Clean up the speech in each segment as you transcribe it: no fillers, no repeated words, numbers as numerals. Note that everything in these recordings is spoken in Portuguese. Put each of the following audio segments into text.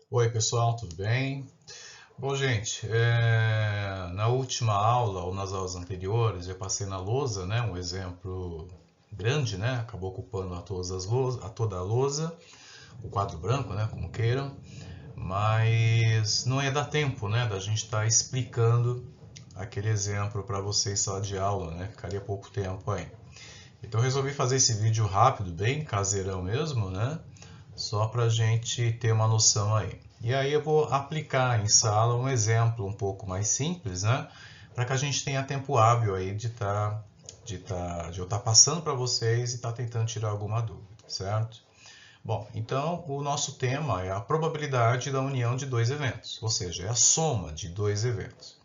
Oi, pessoal, tudo bem? Bom, gente, na última aula ou nas aulas anteriores eu passei na lousa, né, um exemplo grande, né, acabou ocupando a toda a lousa, o quadro branco, né, como queiram, mas não ia dar tempo, né, da gente estar explicando aquele exemplo para vocês em sala de aula, né, ficaria pouco tempo aí. Então eu resolvi fazer esse vídeo rápido, bem caseirão mesmo, né, só para a gente ter uma noção aí. E aí eu vou aplicar em sala um exemplo um pouco mais simples, né? Para que a gente tenha tempo hábil aí de eu estar passando para vocês e estar tentando tirar alguma dúvida, certo? Bom, então o nosso tema é a probabilidade da união de dois eventos, ou seja, é a soma de dois eventos.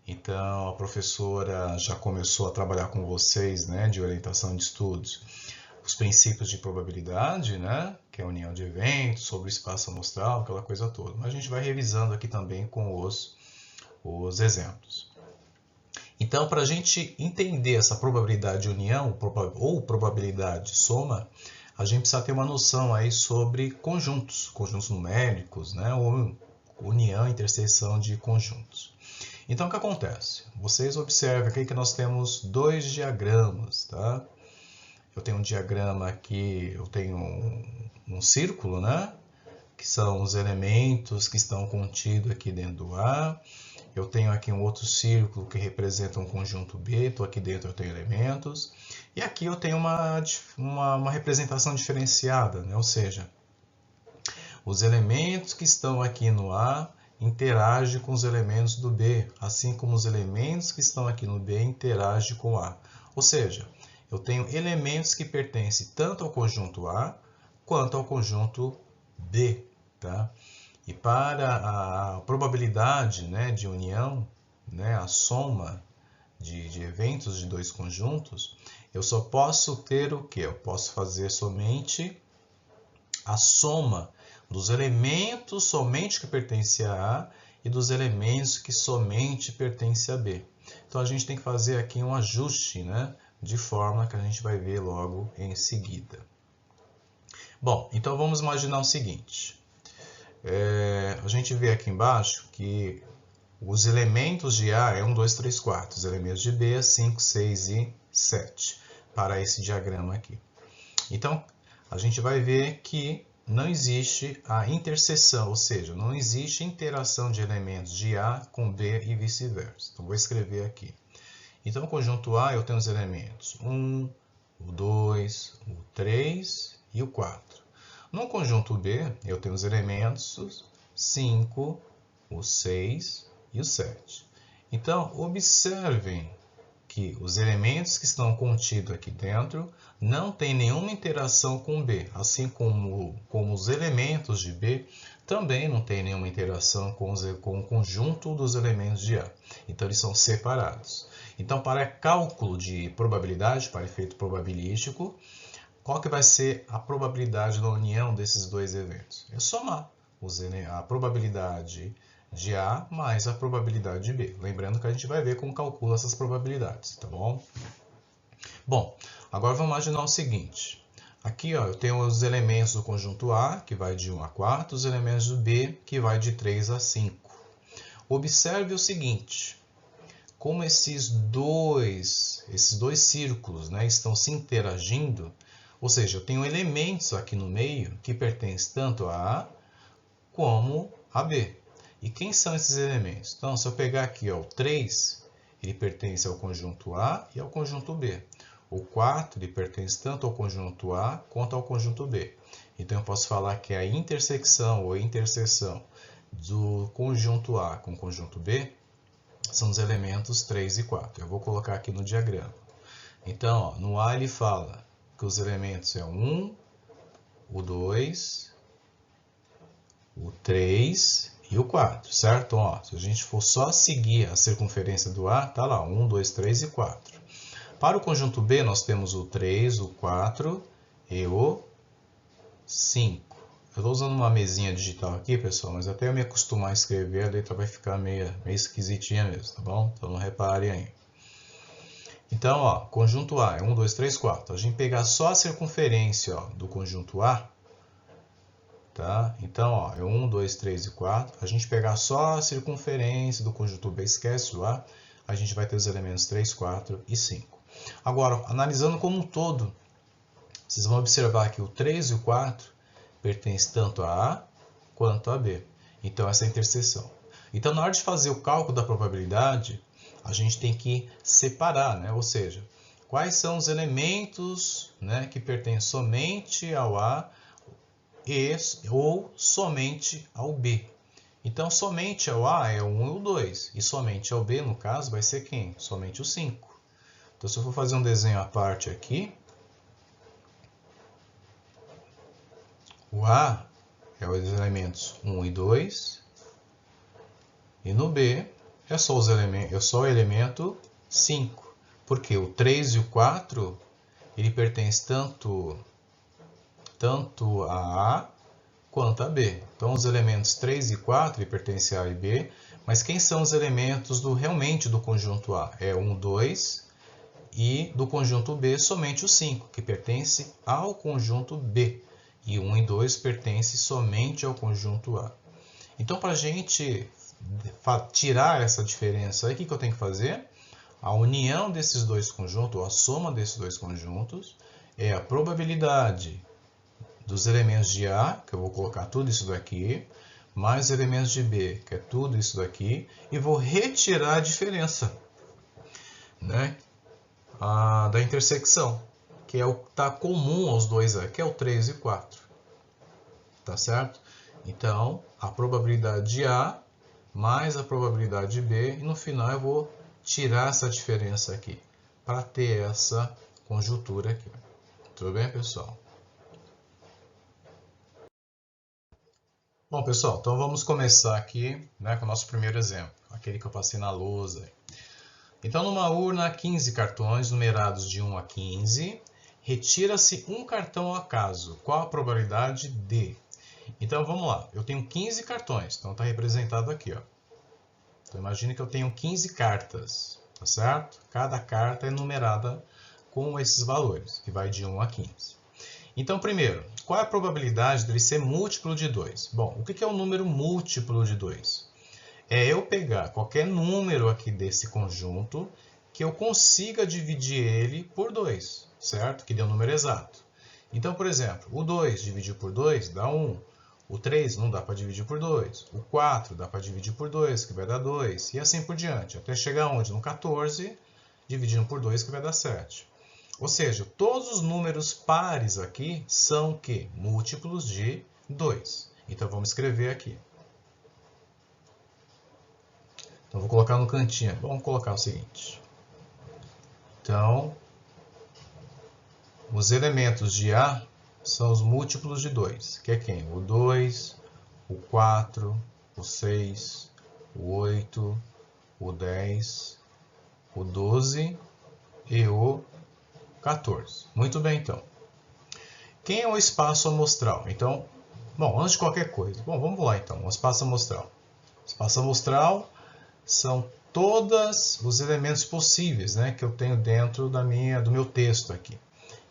Então a professora já começou a trabalhar com vocês, né, de orientação de estudos, os princípios de probabilidade, né? Que é a união de eventos, sobre o espaço amostral, aquela coisa toda. Mas a gente vai revisando aqui também com os exemplos. Então, para a gente entender essa probabilidade de união ou probabilidade de soma, a gente precisa ter uma noção aí sobre conjuntos numéricos, né? Ou união, interseção de conjuntos. Então, o que acontece? Vocês observem aqui que nós temos dois diagramas, tá? Eu tenho um diagrama aqui, eu tenho um círculo, né? Que são os elementos que estão contidos aqui dentro do A. Eu tenho aqui um outro círculo que representa um conjunto B, estou aqui dentro eu tenho elementos. E aqui eu tenho uma representação diferenciada, né? Ou seja, os elementos que estão aqui no A interagem com os elementos do B, assim como os elementos que estão aqui no B interagem com o A. Ou seja, eu tenho elementos que pertencem tanto ao conjunto A quanto ao conjunto B. Tá? E para a probabilidade, né, de união, né, a soma de eventos de dois conjuntos, eu só posso ter o que? Eu posso fazer somente a soma dos elementos somente que pertencem a A e dos elementos que somente pertencem a B. Então a gente tem que fazer aqui um ajuste, né, de forma que a gente vai ver logo em seguida. Bom, então vamos imaginar o seguinte. A gente vê aqui embaixo que os elementos de A é 1, 2, 3, 4. Os elementos de B é 5, 6 e 7. Para esse diagrama aqui. Então, a gente vai ver que não existe a interseção, ou seja, não existe interação de elementos de A com B e vice-versa. Então, vou escrever aqui. Então, no conjunto A, eu tenho os elementos 1, o 2, o 3 e o 4. No conjunto B, eu tenho os elementos 5, o 6 e o 7. Então, observem que os elementos que estão contidos aqui dentro não têm nenhuma interação com B, assim como os elementos de B também não têm nenhuma interação com o conjunto dos elementos de A. Então, eles são separados. Então, para cálculo de probabilidade, para efeito probabilístico, qual que vai ser a probabilidade da união desses dois eventos? É somar a probabilidade de A mais a probabilidade de B. Lembrando que a gente vai ver como calcula essas probabilidades, tá bom? Bom, agora vamos imaginar o seguinte. Aqui ó, eu tenho os elementos do conjunto A, que vai de 1 a 4, os elementos do B, que vai de 3 a 5. Observe o seguinte, como esses dois círculos, né, estão se interagindo, ou seja, eu tenho elementos aqui no meio que pertencem tanto a A como a B. E quem são esses elementos? Então, se eu pegar aqui ó, o 3, ele pertence ao conjunto A e ao conjunto B. O 4 ele pertence tanto ao conjunto A quanto ao conjunto B. Então, eu posso falar que a intersecção ou interseção do conjunto A com o conjunto B são os elementos 3 e 4. Eu vou colocar aqui no diagrama. Então, ó, no A ele fala que os elementos é o 1, o 2, o 3 e o 4, certo? Ó, se a gente for só seguir a circunferência do A, tá lá, 1, 2, 3 e 4. Para o conjunto B, nós temos o 3, o 4 e o 5. Eu estou usando uma mesinha digital aqui, pessoal, mas até eu me acostumar a escrever, a letra vai ficar meio esquisitinha mesmo, tá bom? Então não reparem aí. Então, ó, conjunto A é 1, 2, 3, 4. A gente pegar só a circunferência ó, do conjunto A, Tá? Então, ó, é 1, 2, 3 e 4. A gente pegar só a circunferência do conjunto B, esquece o A, a gente vai ter os elementos 3, 4 e 5. Agora, analisando como um todo, vocês vão observar que o 3 e o 4 pertencem tanto a A quanto a B. Então, essa é a interseção. Então, na hora de fazer o cálculo da probabilidade, a gente tem que separar, né? Ou seja, quais são os elementos, né, que pertencem somente ao A ou somente ao B. Então, somente ao A é o 1 e o 2. E somente ao B, no caso, vai ser quem? Somente o 5. Então, se eu for fazer um desenho à parte aqui, o A é os elementos 1 e 2. E no B é só o elemento 5. Porque o 3 e o 4, ele pertence tanto a A quanto a B. Então, os elementos 3 e 4 ele pertencem a A e B, mas quem são os elementos realmente do conjunto A? É 1, 2, e do conjunto B somente o 5, que pertence ao conjunto B. E 1 e 2 pertencem somente ao conjunto A. Então, para a gente tirar essa diferença aí, o que eu tenho que fazer? A união desses dois conjuntos, ou a soma desses dois conjuntos, é a probabilidade dos elementos de A, que eu vou colocar tudo isso daqui, mais os elementos de B, que é tudo isso daqui, e vou retirar a diferença, né, da intersecção, que é o que está comum aos dois aqui, que é o 3 e 4. Tá certo? Então, a probabilidade de A mais a probabilidade de B, e no final eu vou tirar essa diferença aqui, para ter essa conjuntura aqui. Tudo bem, pessoal? Bom, pessoal, então vamos começar aqui, né, com o nosso primeiro exemplo, aquele que eu passei na lousa. Então, numa urna, 15 cartões numerados de 1 a 15, retira-se um cartão ao acaso. Qual a probabilidade de? Então, vamos lá. Eu tenho 15 cartões, então está representado aqui, ó. Então, imagine que eu tenho 15 cartas, tá certo? Cada carta é numerada com esses valores, que vai de 1 a 15. Então, primeiro, qual é a probabilidade dele ser múltiplo de 2? Bom, o que é um número múltiplo de 2? É eu pegar qualquer número aqui desse conjunto que eu consiga dividir ele por 2, certo? Que dê um número exato. Então, por exemplo, o 2 dividido por 2 dá 1. O 3 não dá para dividir por 2. O 4 dá para dividir por 2, que vai dar 2. E assim por diante, até chegar onde? No 14, dividindo por 2, que vai dar 7. Ou seja, todos os números pares aqui são o quê? Múltiplos de 2. Então, vamos escrever aqui. Então, vou colocar no cantinho. Vamos colocar o seguinte. Então, os elementos de A são os múltiplos de 2, que é quem? O 2, o 4, o 6, o 8, o 10, o 12 e o 14. Muito bem, então. Quem é o espaço amostral? Então, bom, antes de qualquer coisa, bom, vamos lá então, o espaço amostral. O espaço amostral são todos os elementos possíveis, né, que eu tenho dentro do meu texto aqui.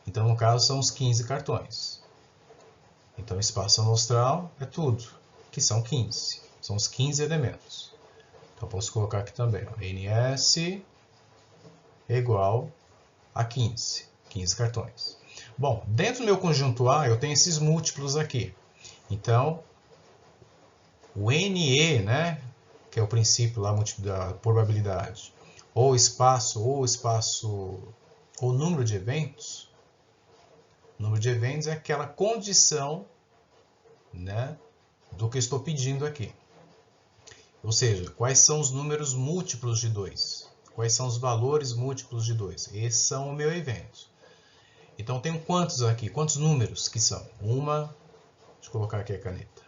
Então, no caso, são os 15 cartões. Então, o espaço amostral é tudo, que são 15. São os 15 elementos. Então, posso colocar aqui também, ó, NS é igual a 15. 15 cartões. Bom, dentro do meu conjunto A, eu tenho esses múltiplos aqui. Então, o NE, né, que é o princípio lá da probabilidade, ou número de eventos. O número de eventos é aquela condição, né, do que eu estou pedindo aqui. Ou seja, quais são os números múltiplos de 2? Quais são os valores múltiplos de 2? Esses são o meu evento. Então, eu tenho quantos aqui? Quantos números que são? Deixa eu colocar aqui a caneta.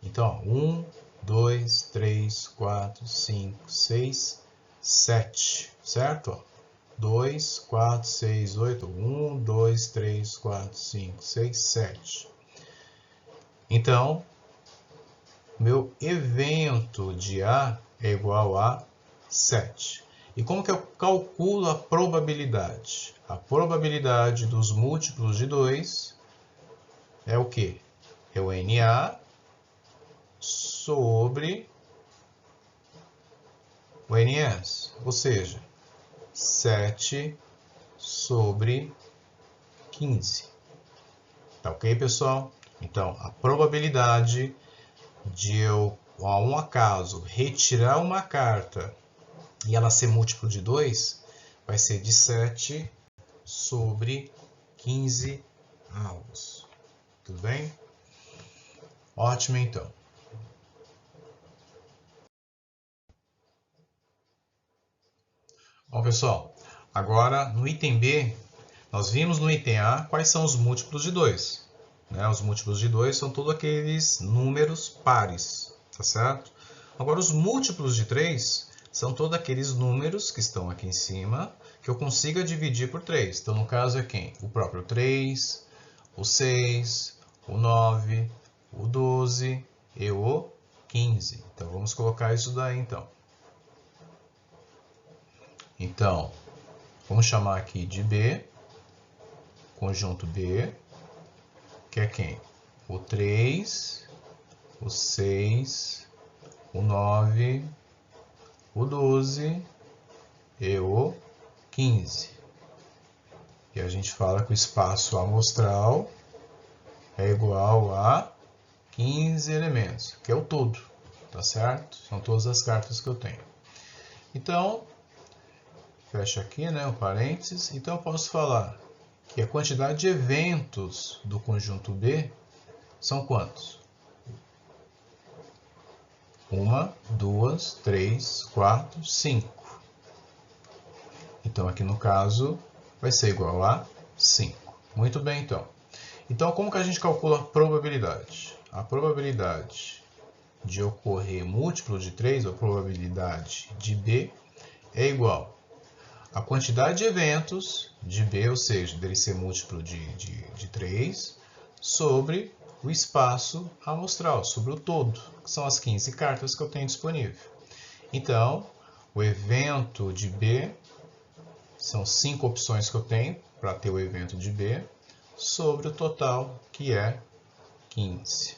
Então, 1, 2, 3, 4, 5, 6, 7, certo? 2, 4, 6, 8, 1, 2, 3, 4, 5, 6, 7. Então, meu evento de A é igual a 7. E como que eu calculo a probabilidade? A probabilidade dos múltiplos de 2 é o quê? É o NA sobre o NS, ou seja, 7 sobre 15. Tá ok, pessoal? Então, a probabilidade de eu, a um acaso, retirar uma carta e ela ser múltiplo de 2, vai ser de 7 sobre 15 avos. Tudo bem? Ótimo, então. Bom, pessoal, agora no item B, nós vimos no item A quais são os múltiplos de 2. Né? Os múltiplos de 2 são todos aqueles números pares, tá certo? Agora, os múltiplos de 3 são todos aqueles números que estão aqui em cima, que eu consiga dividir por 3. Então, no caso, é quem? O próprio 3, o 6, o 9, o 12 e o 15. Então, vamos colocar isso daí, então. Então, vamos chamar aqui de B, conjunto B, que é quem? O 3, o 6, o 9, o 12 e o 15. E a gente fala que o espaço amostral é igual a 15 elementos, que é o todo, tá certo? São todas as cartas que eu tenho. Então, fecha aqui, né, o parênteses. Então, eu posso falar que a quantidade de eventos do conjunto B são quantos? 1, 2, 3, 4, 5. Então, aqui no caso, vai ser igual a 5. Muito bem, então. Então, como que a gente calcula a probabilidade? A probabilidade de ocorrer múltiplo de 3, ou a probabilidade de B, é igual a quantidade de eventos de B, ou seja, dele ser múltiplo de 3, sobre o espaço amostral, sobre o todo, que são as 15 cartas que eu tenho disponível. Então, o evento de B, são 5 opções que eu tenho para ter o evento de B, sobre o total, que é 15.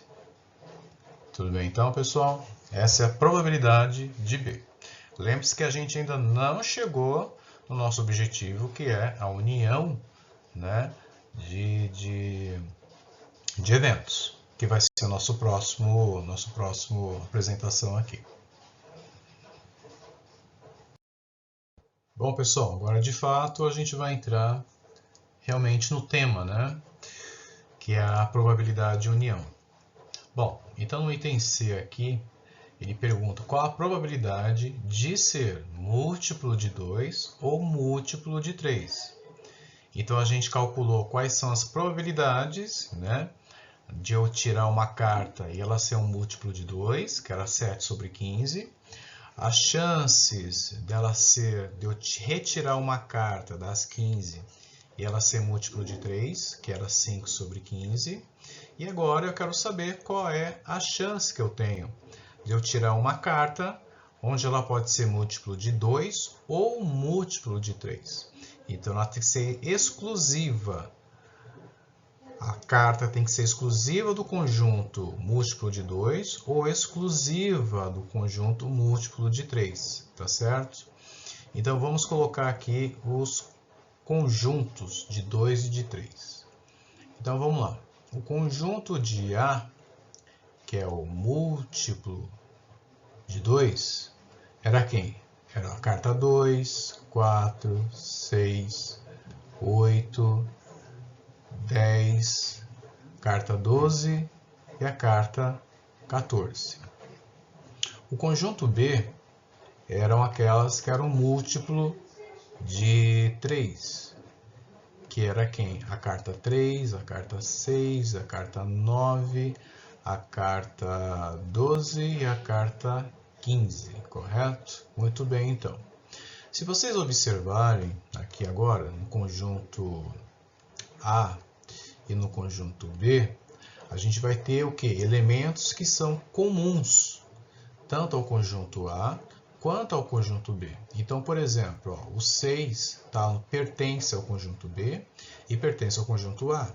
Tudo bem então, pessoal? Essa é a probabilidade de B. Lembre-se que a gente ainda não chegou no nosso objetivo, que é a união, né, de eventos, que vai ser o nosso próximo apresentação aqui. Bom, pessoal, agora de fato a gente vai entrar realmente no tema, né, que é a probabilidade de união. Bom, então no item C aqui, ele pergunta qual a probabilidade de ser múltiplo de 2 ou múltiplo de 3. Então, a gente calculou quais são as probabilidades, né, de eu tirar uma carta e ela ser um múltiplo de 2, que era 7 sobre 15. As chances de eu retirar uma carta das 15 e ela ser múltiplo de 3, que era 5 sobre 15. E agora eu quero saber qual é a chance que eu tenho de eu tirar uma carta onde ela pode ser múltiplo de 2 ou múltiplo de 3. Então, ela tem que ser exclusiva. A carta tem que ser exclusiva do conjunto múltiplo de 2 ou exclusiva do conjunto múltiplo de 3, tá certo? Então, vamos colocar aqui os conjuntos de 2 e de 3. Então, vamos lá. O conjunto de A, que é o múltiplo de 2, era quem? Era a carta 2, 4, 6, 8, 10, carta 12 e a carta 14. O conjunto B eram aquelas que eram múltiplo de 3, que era quem? A carta 3, a carta 6, a carta 9, a carta 12 e a carta 15, correto? Muito bem, então. Se vocês observarem aqui agora, no conjunto A e no conjunto B, a gente vai ter o quê? Elementos que são comuns, tanto ao conjunto A quanto ao conjunto B. Então, por exemplo, ó, o 6 pertence ao conjunto B e pertence ao conjunto A.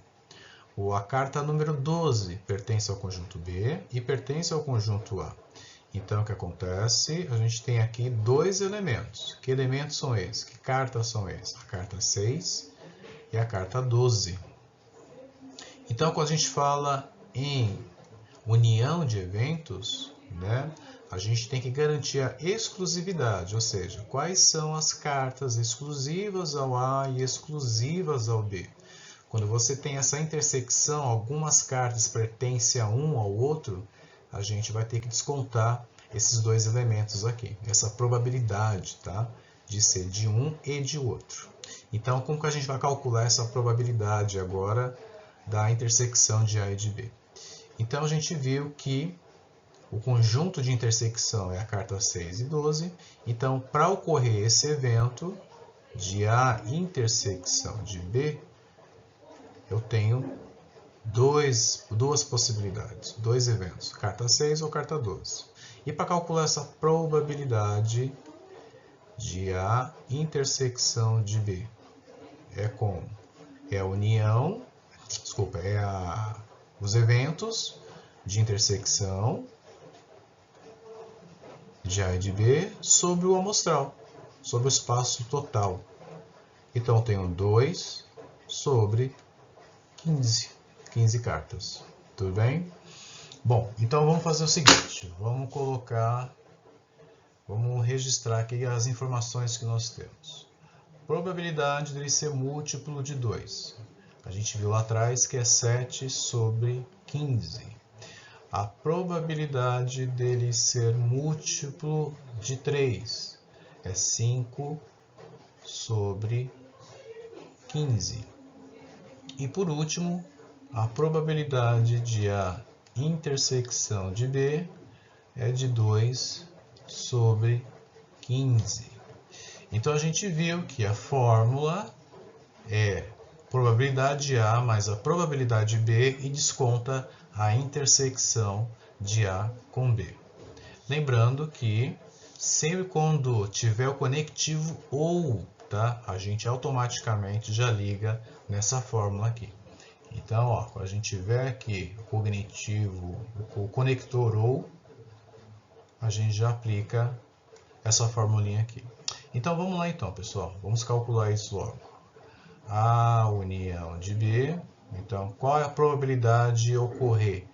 a carta número 12 pertence ao conjunto B e pertence ao conjunto A. Então, o que acontece? A gente tem aqui dois elementos. Que elementos são esses? Que cartas são esses? A carta 6 e a carta 12. Então, quando a gente fala em união de eventos, né, a gente tem que garantir a exclusividade, ou seja, quais são as cartas exclusivas ao A e exclusivas ao B. Quando você tem essa intersecção, algumas cartas pertencem a um ao outro, a gente vai ter que descontar esses dois elementos aqui, essa probabilidade, tá, de ser de um e de outro. Então, como que a gente vai calcular essa probabilidade agora da intersecção de A e de B? Então, a gente viu que o conjunto de intersecção é a carta 6 e 12. Então, para ocorrer esse evento de A intersecção de B, eu tenho duas possibilidades, dois eventos, carta 6 ou carta 12. E para calcular essa probabilidade de A intersecção de B, é como? É a união, desculpa, os eventos de intersecção de A e de B sobre o amostral, sobre o espaço total. Então, eu tenho 2 sobre 15 cartas. Tudo bem? Bom, então vamos fazer o seguinte. Vamos registrar aqui as informações que nós temos. Probabilidade dele ser múltiplo de 2. A gente viu lá atrás que é 7 sobre 15. A probabilidade dele ser múltiplo de 3 é 5 sobre 15. E por último, a probabilidade de A intersecção de B é de 2 sobre 15. Então a gente viu que a fórmula é probabilidade de A mais a probabilidade de B e desconta a intersecção de A com B. Lembrando que sempre quando tiver o conectivo ou, tá, a gente automaticamente já liga nessa fórmula aqui. Então, ó, quando a gente tiver aqui o conector ou, a gente já aplica essa formulinha aqui. Então, vamos lá então, pessoal. Vamos calcular isso logo. A união de B. Então, qual é a probabilidade de ocorrer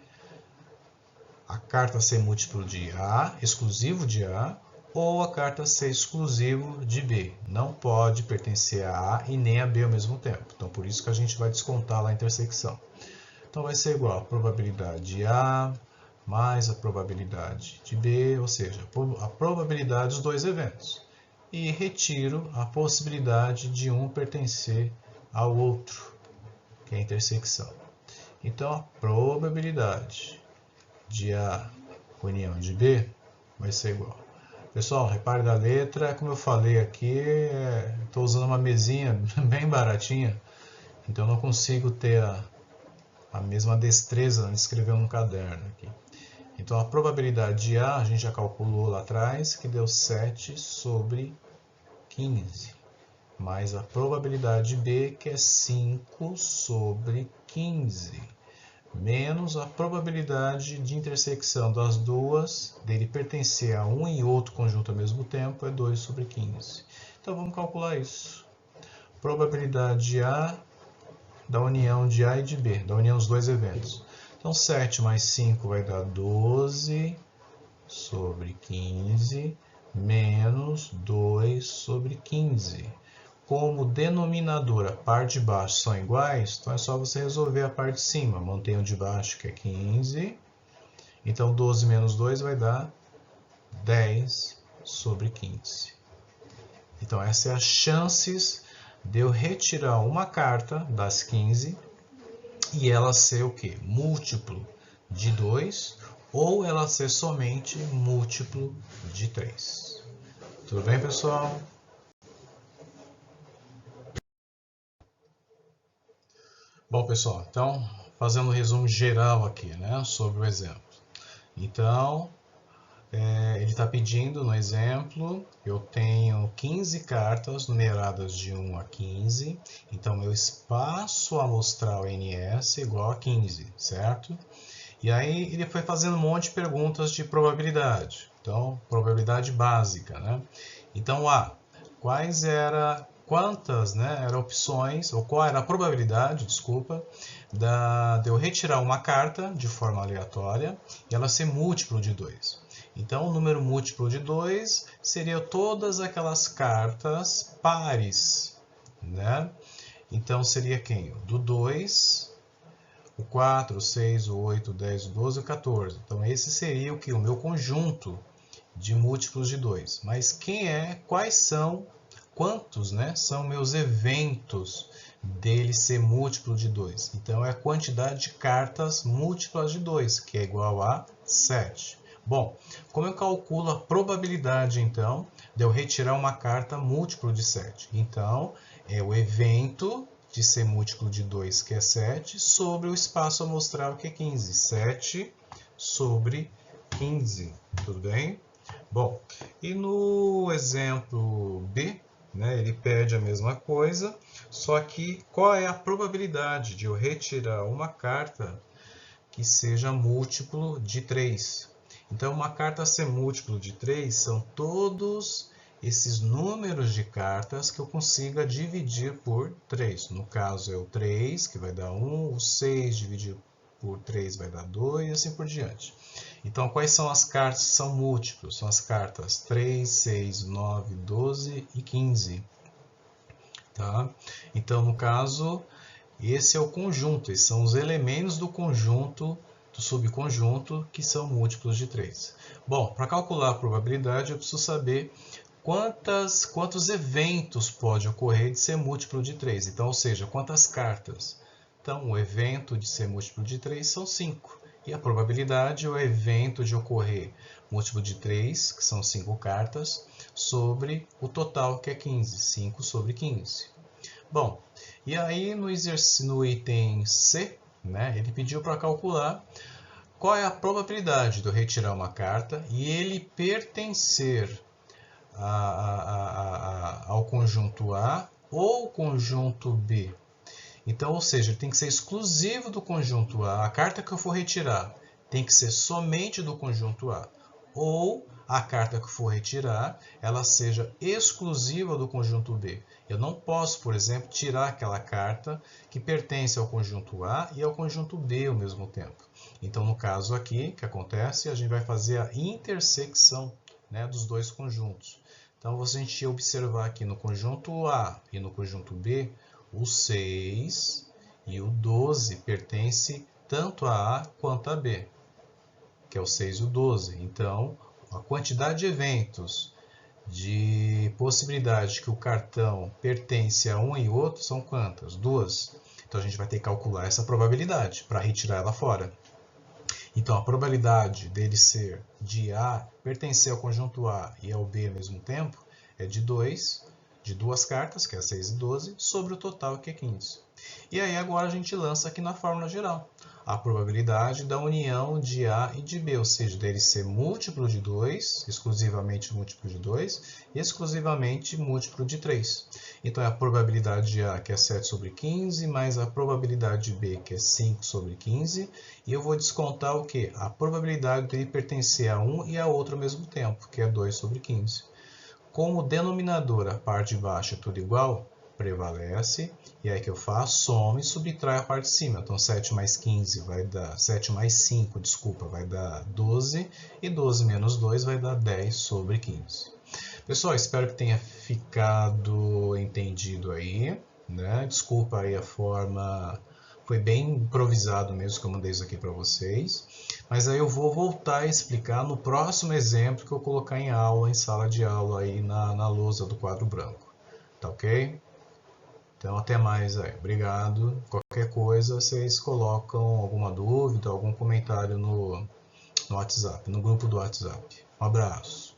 a carta ser múltiplo de A, exclusivo de A, ou a carta ser exclusivo de B? Não pode pertencer a A e nem a B ao mesmo tempo. Então, por isso que a gente vai descontar lá a intersecção. Então, vai ser igual a probabilidade de A mais a probabilidade de B, ou seja, a probabilidade dos dois eventos. E retiro a possibilidade de um pertencer ao outro, que é a intersecção. Então, a probabilidade de A união de B vai ser igual. Pessoal, repare da letra, como eu falei aqui, estou usando uma mesinha bem baratinha, então não consigo ter a mesma destreza de escrever um caderno aqui. Então, a probabilidade de A, a gente já calculou lá atrás, que deu 7 sobre 15. Mais a probabilidade de B, que é 5 sobre 15. Menos a probabilidade de intersecção das duas, dele pertencer a um e outro conjunto ao mesmo tempo, é 2 sobre 15. Então, vamos calcular isso. Probabilidade de A da união de A e de B, da união dos dois eventos. Então, 7 mais 5 vai dar 12 sobre 15, menos 2 sobre 15. Como o denominador, a parte de baixo, são iguais, então é só você resolver a parte de cima. Mantém o de baixo, que é 15. Então, 12 menos 2 vai dar 10 sobre 15. Então, essas são as chances de eu retirar uma carta das 15 e ela ser o quê? Múltiplo de 2 ou ela ser somente múltiplo de 3. Tudo bem, pessoal? Bom, pessoal, então, fazendo um resumo geral aqui, né, sobre o exemplo. Então, Ele está pedindo, no exemplo, eu tenho 15 cartas numeradas de 1 a 15, então meu espaço amostral NS é igual a 15, certo? E aí ele foi fazendo um monte de perguntas de probabilidade, então probabilidade básica, né? Então, quantas, né, eram opções, ou qual era a probabilidade, desculpa, de eu retirar uma carta de forma aleatória e ela ser múltiplo de 2. Então, o número múltiplo de 2 seria todas aquelas cartas pares, né? Então, seria quem? Do 2, o 4, o 6, o 8, o 10, o 12 e o 14. Então, esse seria o que? O meu conjunto de múltiplos de 2. Mas quantos, né, são meus eventos dele ser múltiplo de 2? Então, é a quantidade de cartas múltiplas de 2, que é igual a 7. Bom, como eu calculo a probabilidade, então, de eu retirar uma carta múltiplo de 7? Então, é o evento de ser múltiplo de 2, que é 7, sobre o espaço amostral, que é 15. 7 sobre 15, tudo bem? Bom, e no exemplo B, né, ele pede a mesma coisa, só que qual é a probabilidade de eu retirar uma carta que seja múltiplo de 3? Então, uma carta ser múltiplo de 3 são todos esses números de cartas que eu consiga dividir por 3. No caso, é o 3, que vai dar 1, o 6 dividido por 3 vai dar 2 e assim por diante. Então, quais são as cartas que são múltiplos? São as cartas 3, 6, 9, 12 e 15. Tá? Então, no caso, esse é o conjunto, esses são os elementos do conjunto, do subconjunto, que são múltiplos de 3. Bom, para calcular a probabilidade, eu preciso saber quantos eventos pode ocorrer de ser múltiplo de 3. Então, ou seja, quantas cartas. Então, o evento de ser múltiplo de 3 são 5. E a probabilidade é o evento de ocorrer múltiplo de 3, que são 5 cartas, sobre o total, que é 15. 5 sobre 15. Bom, e aí no item C, né, ele pediu para calcular qual é a probabilidade de eu retirar uma carta e ele pertencer ao conjunto A ou conjunto B. Então, ou seja, ele tem que ser exclusivo do conjunto A. A carta que eu for retirar tem que ser somente do conjunto A. Ou a carta que eu for retirar, ela seja exclusiva do conjunto B. Eu não posso, por exemplo, tirar aquela carta que pertence ao conjunto A e ao conjunto B ao mesmo tempo. Então, no caso aqui, o que acontece? A gente vai fazer a intersecção, né, dos dois conjuntos. Então, se a gente observar aqui no conjunto A e no conjunto B, o 6 e o 12 pertencem tanto a A quanto a B, que é o 6 e o 12. Então, a quantidade de eventos de possibilidade que o cartão pertence a um e outro são quantas? 2. Então, a gente vai ter que calcular essa probabilidade para retirar ela fora. Então, a probabilidade dele ser de A, pertencer ao conjunto A e ao B ao mesmo tempo, é de 2, de duas cartas, que é 6 e 12, sobre o total, que é 15. E aí agora a gente lança aqui na fórmula geral a probabilidade da união de A e de B, ou seja, dele ser múltiplo de 2, exclusivamente múltiplo de 2, e exclusivamente múltiplo de 3. Então, é a probabilidade de A, que é 7 sobre 15, mais a probabilidade de B, que é 5 sobre 15, e eu vou descontar o quê? A probabilidade dele pertencer a um e a outro ao mesmo tempo, que é 2 sobre 15. Como o denominador, a parte de baixo é tudo igual, prevalece, e aí que eu faço? Soma e subtrai a parte de cima. Então, 7 mais 15 vai dar, 7 mais 5, desculpa, vai dar 12, e 12 menos 2 vai dar 10 sobre 15. Pessoal, espero que tenha ficado entendido aí, né? Desculpa aí a forma, foi bem improvisado mesmo que eu mandei isso aqui para vocês. Mas aí eu vou voltar a explicar no próximo exemplo que eu colocar em aula, em sala de aula aí na lousa do quadro branco. Tá ok? Então, até mais aí. Obrigado. Qualquer coisa, vocês colocam alguma dúvida, algum comentário no WhatsApp, no grupo do WhatsApp. Um abraço.